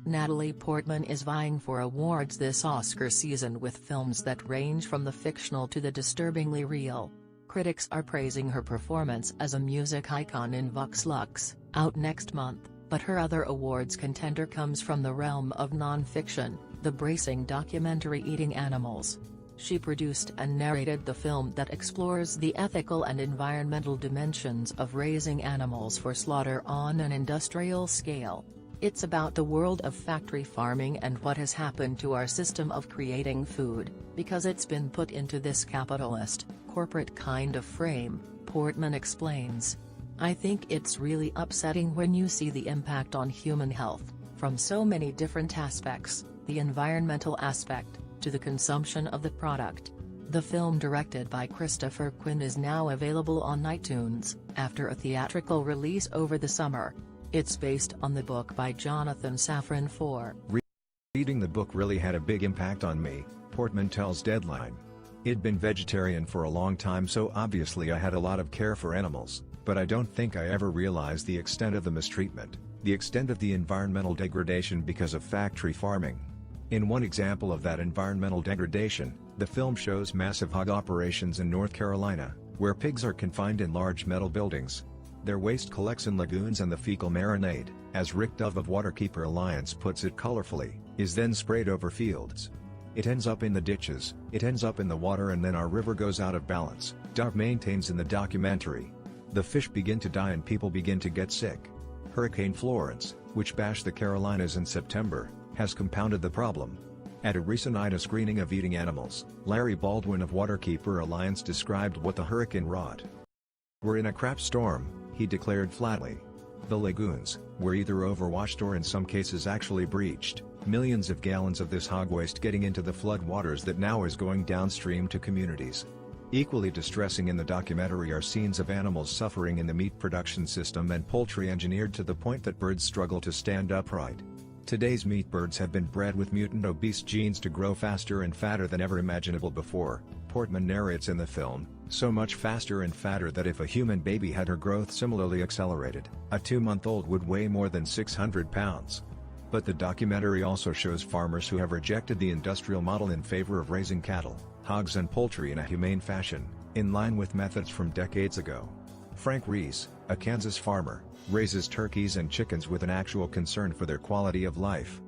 Natalie Portman is vying for awards this Oscar season with films that range from the fictional to the disturbingly real. Critics are praising her performance as a music icon in Vox Lux, out next month, but her other awards contender comes from the realm of nonfiction, the bracing documentary Eating Animals. She produced and narrated the film that explores the ethical and environmental dimensions of raising animals for slaughter on an industrial scale. It's about the world of factory farming and what has happened to our system of creating food, because it's been put into this capitalist, corporate kind of frame, Portman explains. I think it's really upsetting when you see the impact on human health, from so many different aspects, the environmental aspect, to the consumption of the product. The film, directed by Christopher Quinn, is now available on iTunes, after a theatrical release over the summer. It's based on the book by Jonathan Safran Foer. Reading the book really had a big impact on me, Portman tells Deadline. I'd been vegetarian for a long time, so obviously I had a lot of care for animals, but I don't think I ever realized the extent of the mistreatment, the extent of the environmental degradation because of factory farming. In one example of that environmental degradation, the film shows massive hog operations in North Carolina, where pigs are confined in large metal buildings. Their waste collects in lagoons, and the fecal marinade, as Rick Dove of Waterkeeper Alliance puts it colorfully, is then sprayed over fields. It ends up in the ditches, it ends up in the water, and then our river goes out of balance, Dove maintains in the documentary. The fish begin to die and people begin to get sick. Hurricane Florence, which bashed the Carolinas in September, has compounded the problem. At a recent IDA screening of Eating Animals, Larry Baldwin of Waterkeeper Alliance described what the hurricane wrought. "We're in a crap storm," he declared flatly. The lagoons were either overwashed or in some cases actually breached, millions of gallons of this hog waste getting into the flood waters that now is going downstream to communities. Equally distressing in the documentary are scenes of animals suffering in the meat production system and poultry engineered to the point that birds struggle to stand upright. Today's meat birds have been bred with mutant obese genes to grow faster and fatter than ever imaginable before, Portman narrates in the film, so much faster and fatter that if a human baby had her growth similarly accelerated, a 2-month-old would weigh more than 600 pounds. But the documentary also shows farmers who have rejected the industrial model in favor of raising cattle, hogs and poultry in a humane fashion, in line with methods from decades ago. Frank Reese, a Kansas farmer, raises turkeys and chickens with an actual concern for their quality of life.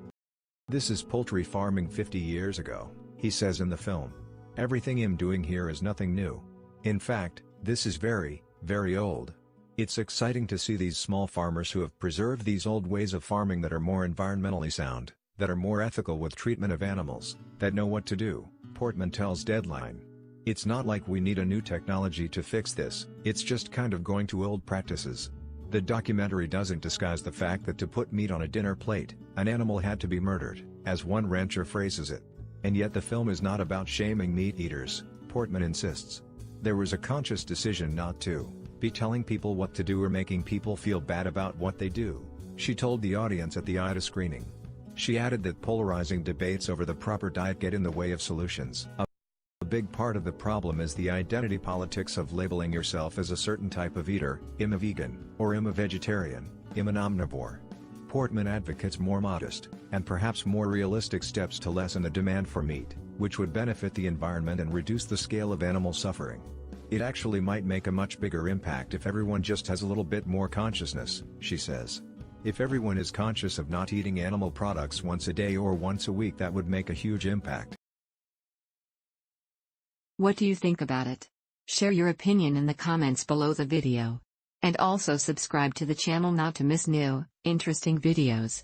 "This is poultry farming 50 years ago," he says in the film. "Everything I'm doing here is nothing new. In fact, this is very, very old." It's exciting to see these small farmers who have preserved these old ways of farming that are more environmentally sound, that are more ethical with treatment of animals, that know what to do, Portman tells Deadline. "It's not like we need a new technology to fix this, it's just kind of going to old practices." The documentary doesn't disguise the fact that to put meat on a dinner plate, an animal had to be murdered, as one rancher phrases it. And yet the film is not about shaming meat eaters, Portman insists. There was a conscious decision not to be telling people what to do or making people feel bad about what they do, she told the audience at the IDA screening. She added that polarizing debates over the proper diet get in the way of solutions. A big part of the problem is the identity politics of labeling yourself as a certain type of eater, I'm a vegan, or I'm a vegetarian, I'm an omnivore. Portman advocates more modest, and perhaps more realistic steps to lessen the demand for meat, which would benefit the environment and reduce the scale of animal suffering. "It actually might make a much bigger impact if everyone just has a little bit more consciousness," she says. "If everyone is conscious of not eating animal products once a day or once a week, that would make a huge impact." What do you think about it? Share your opinion in the comments below the video. And also subscribe to the channel not to miss new, interesting videos.